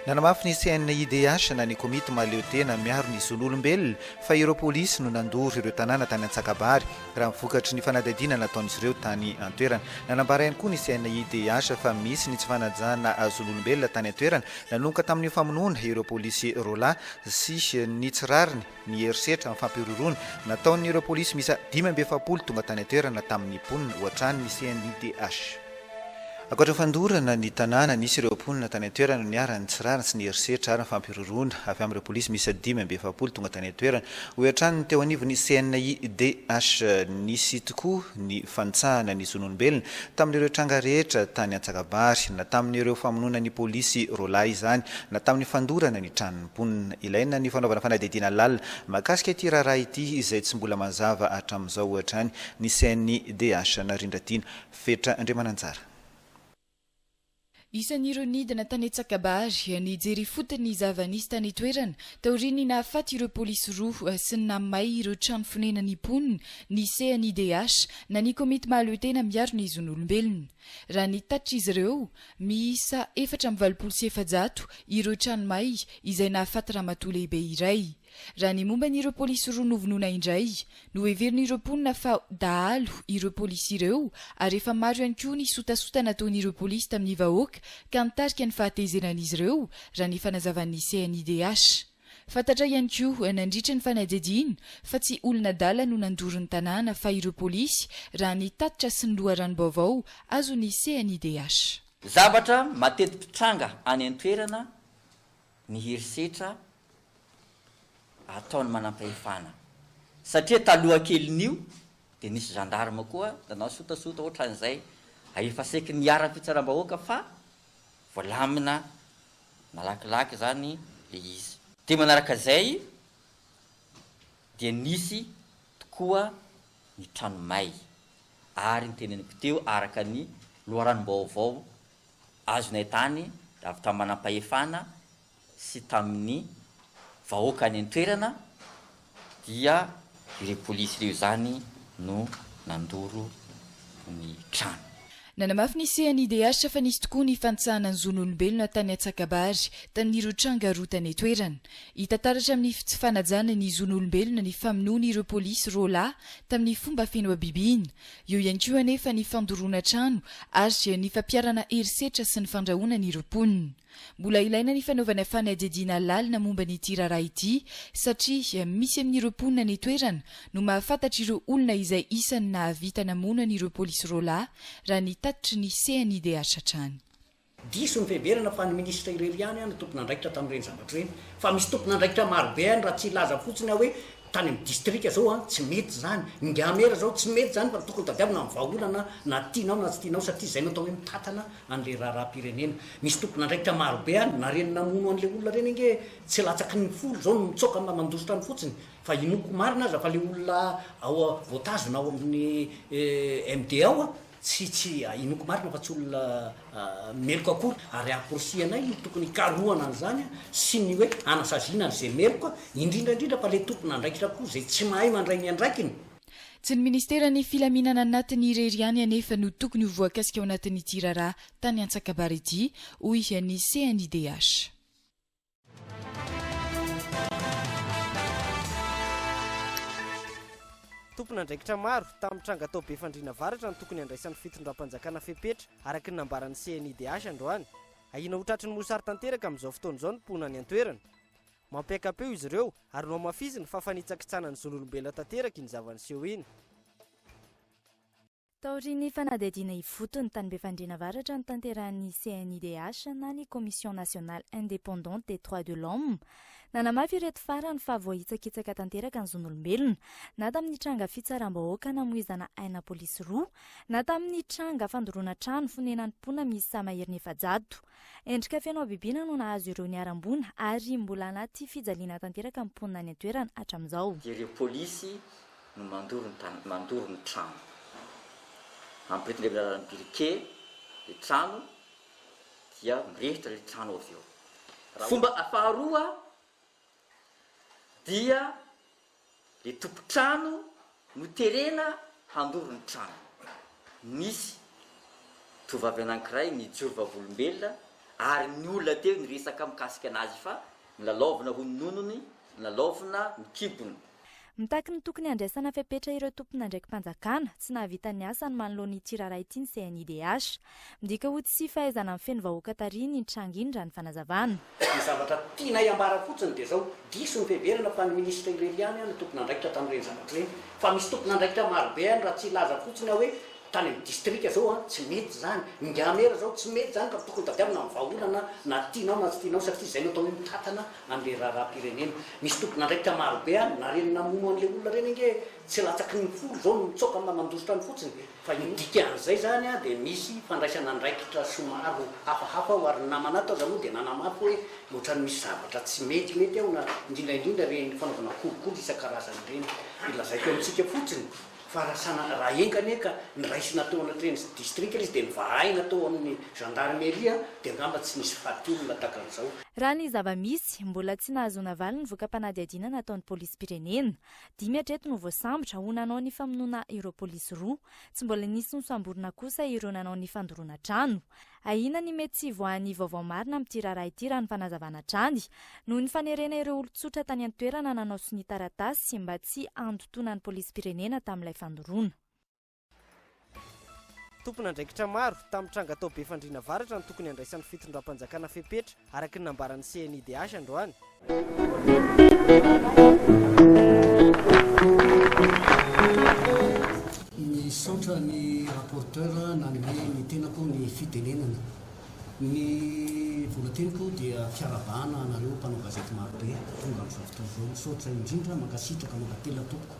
nanamafy ny CNIDH na ny komity mahaleo tena miaro ny zon'olombelona fa ireo polisy no nandoro ireo tanàna tany Antsakabary raha mivokatry ny fanadihadiana nataon'izy ireo tany an-toerana. Nanambara ihany koa ny CNIDH fa misy ny tsy fanajana zon'olombelona tany an-toerana nanomboka tamin'ny famonoana ireo polisy rola sy ny tsirariny ny herisetra amin'ny fampiroroana nataon'ny ireo polisy misa 570 tonga tany an-toerana tamin'ny ponina ohatrany ny CNIDH. Akoatra fandorana ny tanàna nisy ireo ponina tany an-toerana niarany tsirariny sy ny herisetra ary ny fampiroroana avy amin'ireo polisy misy 570 tonga tany an-toerana ohatrany ny teo anivon'ny CNIDH nisy tokoa ny fantsahana ny zon'olombelona tamin'ireo tranga rehetra tany Antsakabary na tamin'ireo famonoana ny polisy rola izany na tamin'ny fandorana ny tranon'ny ponina. Ilaina ny fanaovana fanadihadiana lalina mahakasika ity raharaha ity izay tsy mbola mazava hatramin'izao ohatrany ny CNIDH narindradina fetra Andriamananjara. Isan'ireo nidina tany Antsakabary nijery fotony zava-nisy tany toerana taoriny nahafaty ireo polisy roa sy namay ireo trano fonenany ponina ny CNIDH na ny komity mahaleo tena miaro ny zon'olombelona. Raha nitatitra izy ireo miisa 427 ireo tranomay izay nahafaty ramatoa lehibe iray. Raha ny momba n'ireo polisy roa novonoina indray no heverin'ireo ponina fa dahalo ireo polisy ireo ary efa maro ihany koa ny sotasota nataon'ireo polisy tamin'ny vahoaka ka nitarika ny fahatezenan'izy ireo raha ny fanazavan'ny CNIDH. Fantatra ihany koa nandritra ny fanadihadiana fa tsy olona dala no nandoro ny tanàna fa ireo polisy raha ny tatitra sy ny loharanom-baovao azo ny CNIDH. Zavatra matetipitranga any an-toerana ny herisetra ataony manam-pahefana satria taloha kelin'io dia nisy gendarme koa nanao sotasota ohatran'izay efa saiky niara-pitsaram-bahoaka fa voalamina malakilaky zany le izy. Dia manaraka izay dia nisy tokoa ny tranomay ary ny teneniko teo araka ny loharanom-baovao azonay tany avy tamin'ny manam-pahefana sy tamin'ny vahoaka any an-toerana dia ireo polisy ireo zany no nandoro ny trano. Nanamafy ny CNIDH fa nisy tokoa ny fantsahana ny zon'olombelona tany Antsakabary tan'ireo tranga roa tany toerana. Hitantaratra amin'ny tsy fanajana ny zon'olombelona ny famonoana ireo polisy rola tamin'ny fomba feno abibina. Eo ihany koa anefa ny fandoroana trano ary ny fampiarana herisetra sy ny fandrahoana ny ireo ponina. Mbola ilaina ny fanaovana fanadihadiana lalina momba ny raharaha ity satria misy amin'ireo ponina ny toerana no mahafantatra ireo olona izay isany nahavita namoana n'ireo polisy rola raha ny tatitry ny CNIDH hatrany. Diso ny fiheverana fa ny ministra irery ihany ny tompon'andraikitra tamin'ireny zavatra ireny fa misy tompon'andraikitra marobe any raha tsy ilaza fotsiny hoe tany amin'ny distrika zao tsy mety zany ngamera zao tsy mety zany fa tokony tadiavina amin'ny vahaolana na tianao na tsy tianao satria zay natao hoe mitatana an'le raharaha-pirenena. Misy tompon'andraikitra marobe any na reny namono an'le olona reny inge tsy latsaky ny folo zao mitsoka mandositra ny fotsiny fa inoko marina aza fa le olona ao voatazona ao amin'ny MD ao tsy inoko marina fa tsy olona meloka akory ary aporosianay tokony karohana an'izany sy ny hoe anasaziana n'izay meloka indrindrandrindra fa le tompon'andraikitra koa zay tsy mahay mandray ny andraikiny. Tsy ny ministerany filaminana anatin'ny irery ihany anefa no tokony ho voakasika ao anatin'ity raharaha tany Antsakabary ity hoy ny CNIDH. Tompon'andraikitra maro tamin'ny tranga tao be fandriana varatra ny tokony andraisan'ny fitondram-panjakana fepetra araka ny nambaran'ny CNIDH androany. Ahina ho tratry ny mosary tanteraka amin'izao fotoana izao ny mponina any an-toerana. Mampiakapeo izy ireo ary no mafiziny fa fanitsakitsana ny zon'olombelona tanteraka iny zavaniseho iny. Taoriny fanadihadiana ivotony tany be fandriana varatra ny tanterahan'ny CNIDH na ny Commission nationale indépendante des droits de l'homme. Nanamafy ireto farany fa voahitsakitsaka tanteraka ny zon'olombelona na tamin'ny tranga fitsaram-bahoaka namoizana aina polisy roa na tamin'ny tranga fandoroana trano fonenan'ny ponina misy samahery 400. Endrika feno abibina no nahazo ireo niarambona ary mbola anaty fijaliana tanteraka ny ponina any an-toerana hatramin'izao. Ireo polisy no mandoro ny trano. Ampiretina le lalana briquet le trano dia mirehitra le trano avy eo. Fomba faharoa dia le tompo-trano no terena handoro ny trano. Nisy tovavy anankiray nijoro vavolombelona ary ny olona teo ny resaka mikasika anazy fa nylalaovina ho nonony nylalaovina ny kibony. Mitaky ny tokony andraisana fepetra ireo tompona ndraiky mpanjakana tsy nahavita ny asa ny manoloana ity raharaha ity ny CNIDH. Midika ho tsy fahaizana amin'ny feno vahoaka tariny ny trangindra ny fanazavana. Ny zavatra tiana iambara fotsiny dia zao diso ny fiheverana fa ny ministra ireliany ny tompona andraikitra tamin'ireny zavatra ireny fa misy tompona andraikitra marobe any raha tsy laza fotsiny hoe tany amin'ny distrika zao tsy mety zany ngamera zao tsy mety zany ka tokony tadiavina amin'ny vahaolana na tianao na tsy tianao satria zay no atao hoe mitatana an'le raharaha-pirenena. Misy tompona andraikitra marobe any na reny namono an'le olona reny nge tsy latsaky ny folo zao mitsoka mandositra ny fotsiny fa indika an'izay zany a dia misy fandraisana andraikitra somaro hafahafa ho ary namana atao zany moa dia nanamafy hoe ohatrany misy zavatra tsy metimety eo na indrindraindrindra reny fanaovana kolokolo isan-karazany reny ilazaiko amintsika fotsiny fa raha engany eka ny raisy natao anatreny distrika izy dia ny vahay natao amin'ny gendarmeria dia angamba tsy misy faty olona takan'izao. Raha ny zava-misy mbola tsy nahazoana valy ny voka-panadihadiana nataon'ny polisy-pirenena. 5 hatreto no voasambotra ho nanao ny famonoana ireo polisy roa. Tsy mbola nisy nosamborina kosa ireo nanao ny fandoroana trano. Ahina ny mety tsy voan'ny vaovao marina amin'ity raharaha ity raha ny fanazavana trany noho ny fanerena ireo olon-tsotra tany an-toerana nanao sy ny taratasy mba tsy andotona ny polisy-pirenena tamin'ilay fandoroana. Tompona andraikitra maro tamin'ny tranga tao be fandriana varatra ny tokony andraisan'ny fitondram-panjakana fepetra araka ny nambaran'ny CNIDH androany. Misaotra ny rapporteur na ny tenako ny fitenenana. Ny volan-teniko dia fiarabana anareo mpanao gazety marobe tonga amin'izao fotoana izao. Misaotra indrindra mankasitraka mankatelina tompoko.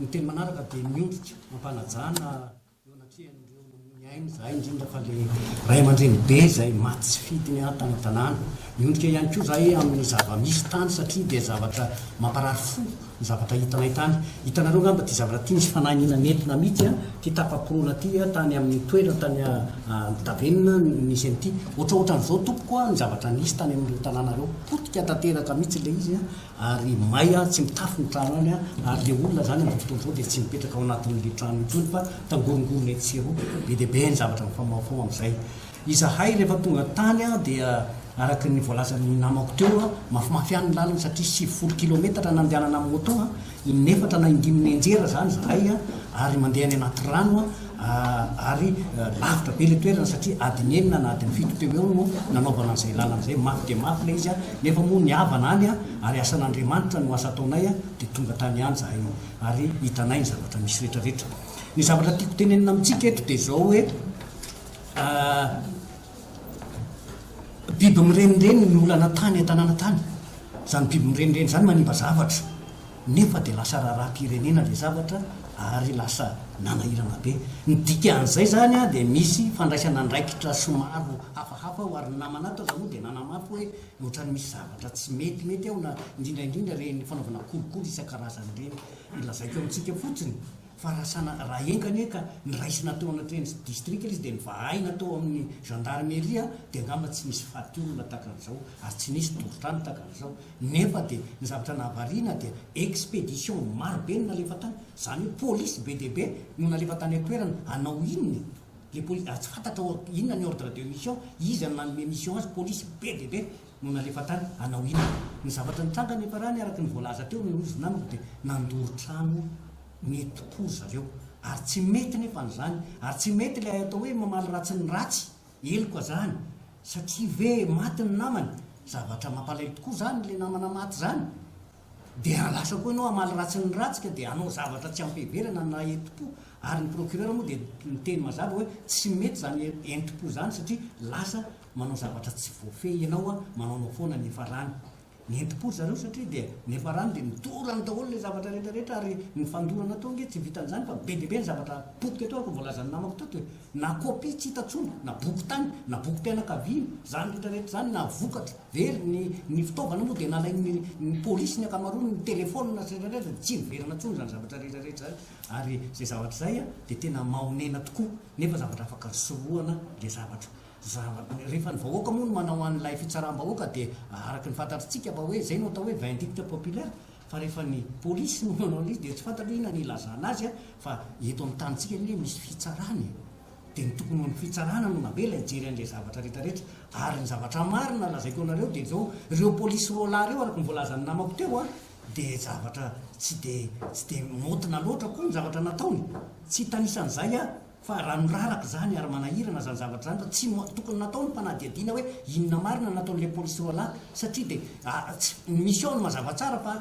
Ny teny manaraka dia miondrika mampanajana eo anatrehan'ireo miaina zahay indrindra fa le ray aman-dreny be izay maty tsy fidiny tany tanàna. Miondrika ihany koa zahay amin'ny zava-misy tany satria dia zavatra mamparary fo ny zavatra hitanay tany. Hitanareo ngamba ty zavatra ty nisy fanahiniana nentina mihitsy ty tapaporona ty tany amin'ny toerana tany tavenina nisy an'ity ohatraohatran'izao tompoko ny zavatra nisy tany amin'ireo tanànareo potika tanteraka mihitsy le izy ary may tsy mitafy ny trano any ary le olona zany amin'ny fotoan'izao dia tsy mipetraka ao anatin'le trano intsony fa tangorongorona etsero be dia be ny zavatra mifamafao amin'izay. Izahay rehefa tonga tany dia araka ny voalazan'ny namako teo mafimafy ny lalana satria 70 kilometatra nandehanana amin'ny moto inefatra na indimy enjera zany zahay ary mandeha any anaty rano ary lavitra be le toerana satria adiny enina na adiny fito teo eo no nanaovana an'izay lalana izay mafy dia mafy le izy nefa moa ny havana any ary asan'Andriamanitra no asa ataonay dia tonga tany any zahay ary hitanay ny zavatra misy rehetrarehetra. Ny zavatra tiako tenenina amintsika eto dia zao hoe biby mirenireny ny olana tany tanàna tany. Zany biby mirenireny zany manimba zavatra nefa dia lasa raharaha-pirenena le zavatra ary lasa nanahirana be. Ny dika an'izay zany dia misy fandraisana andraikitra somaro hafahafa ho ary namana atao zany moa dia nanamafy hoe ohatrany misy zavatra tsy metimety ao na indrindraindrindra reny fanaovana kolokolo isan-karazany reny. Ilazaiko amintsika fotsiny fa raha engany eka ny raisy natao anatreny distrika izy dia ny vahay natao amin'ny gendarmeria dia angamba tsy misy faty olona takan'izao ary tsy nisy torotrano takan'izao nefa dia ny zavatra nahavariana dia expédition marobe no nalefa tany zany hoe polisy be dia be no nalefa tany atoerana hanao inony le polisy tsy fantatra inona ny ordre de mission izy nanome mission azy polisy be dia be no nalefa tany hanao inona ny zavatra nitranga nefa rany araka ny voalaza teo no izy namako dia nandoro trano mety-po zareo ary tsy mety nefa n'izany ary tsy mety ilay atao hoe mamaly ratsy ny ratsy eloko zany satria ve maty ny namany zavatra mampalahelo tokoa zany le namana maty zany dia lasa koa ianao amaly ratsy ny ratsy ka dia anao zavatra tsy ampiheverana na enti-po ary ny procureur moa dia miteny mazava hoe tsy mety zany enti-po zany satria lasa manao zavatra tsy voafehy ianao manaonao foana ny farany ny enti-po zareo satria dia nefa rano dia midorany daholo le zavatra rehetrarehetra ary ny fandorana atao nge tsy vitan'izany fa be dia be ny zavatra potika atao ako voalazany namako tato hoe na kopy tsy hitatsony na boky tany na boky mpianakaviana zany rehetrarehetra zany na vokatra very ny fitaovana moa dia nalainy ny polisy ny akamaroany ny telefôna rehetrarehetra tsy miverana tsony zany zavatra rehetrarehetra zany ary zay zavatra zay dia tena mahonena tokoa nefa zavatra afaka sorohana le zavatra rehefa ny vahoaka moa no manao an'ilay fitsaram-bahoaka dia araka ny fantatritsika mba hoe zay no atao hoe vindicte populaire fa rehefa ny polisy no manao izy dia tsy fantatra inona ny ilazana azy fa eto amin'ny tanitsika ny hoe misy fitsarany dia ny tokony ny fitsarana no navela ijery an'ilay zavatra rehetrarehetra ary ny zavatra marina lazaiko anareo dia zao ireo polisy roalahy reo araka nyvoalazany namako teo a dia zavatra tsy dia motina loatra koa ny zavatra nataony tsy hitanisanyizay a fa raha noraraka zany ary manahirana zany zavatra zany fa tsy tokony nataony mpanadiadiana hoe inona marina nataon'ilay polisy roalahy satria dia misy ao ny mazava tsara fa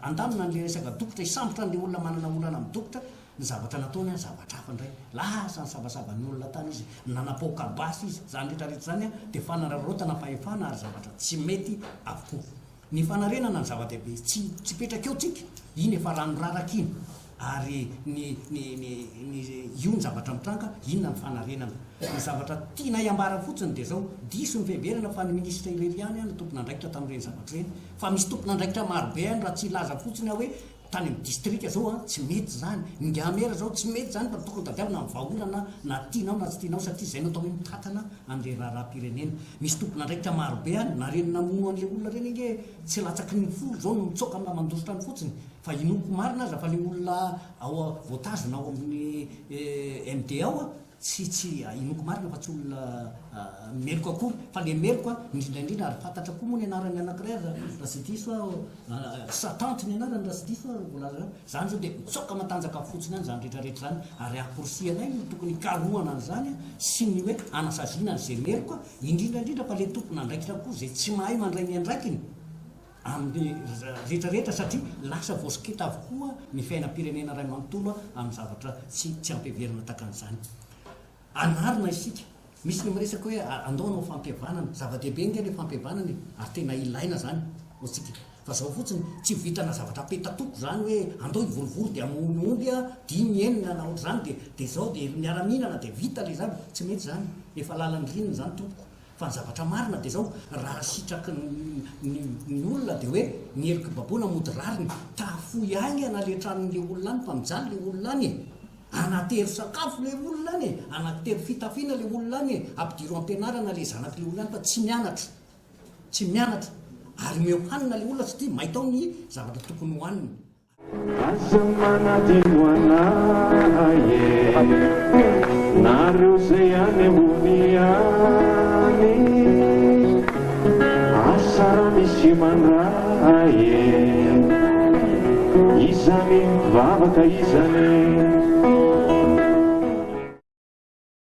andamina n'le resaka dokotra hisambotra n'le olona manana olana amin'ny dokotra ny zavatra nataony a zavatra hafa indray lasa ny sabasaban'ny olona tany izy nanapoka basy izy zany rehetrarehetra zany a dia fanararotana fahefana ary zavatra tsy mety avokoa ny fanarenana ny zava-dehibe tsy petraka eo tsika iny efa rano raraka iny ary io ny zavatra mitranka inona ny fanarenana ny zavatra tiana iambara fotsiny dia zao diso ny fiheverana fa ny ministra irery any ny tompona andraikitra tamin'ireny zavatra ireny fa misy tompona andraikitra marobe any raha tsy ilaza fotsiny hoe tany amin'ny distrika zao a tsy mety zany ngamera zao tsy mety zany fa tokony tadiavina amin'ny vahaolana na tianao na tsy tianao satria zay no atao hoe mitatana an'le raharaha-pirenena misy tompona andraikitra marobe any na reny namono an'le olona reny inge tsy latsaky ny folo zao no mitsoka amina mandositra ny fotsiny fa inoko marina aza fa le olona ao voatazona ao amin'ny MD ao a tsy inoko marina fa tsy olona meloko akory fa le meloko a indrindraindrindra ary fantatra koa moa ny anarany anankiray raha sy diso satante ny anarany raha sy diso volaza zany zao dia mitsoka matanjaka fotsiny any zany rehetrarehetra zany ary aporisianay no tokony karohana an'izany a sy ny hoe anasaziana n'izay meloko a indrindraindrindra fa le tompona andraikitra koa zay tsy mahay mandray ny andraikiny amin'ny rehetrarehetra satria lasa vosiketa avokoa ny fiainam-pirenena ray manontolo amin'ny zavatra tsy ampiheverina takan'izany anarina isika misy ny miresaka hoe andaonao fampihavanana zava-dehibe nge le fampihavanany ary tena ilaina zany hotsika fa zao fotsiny tsy vitana zavatra petatoko zany hoe andao ivorivory dia amoniondy a dimy enina na ohatr' zany dia zao dia miara-mihinana dia vita le zany tsy mety zany efa lalany rininy zany tompoko fa ny zavatra marina dia zao raha sitraky ny olona dia hoe ny eriky baboana mody rariny tafoy agny analetran'le olona any fa mijaly le olona any anatero sakafo le olona any anatero fitafiana le olona any ampidiro ampianarana le zanak'le olona any fa tsy mianatra ary meohanina le olona satria mahitao ny zavatra tokony hohanina asa manadino anaye nareo zay any ambony any asa raha misy mandraye izany vavaka izany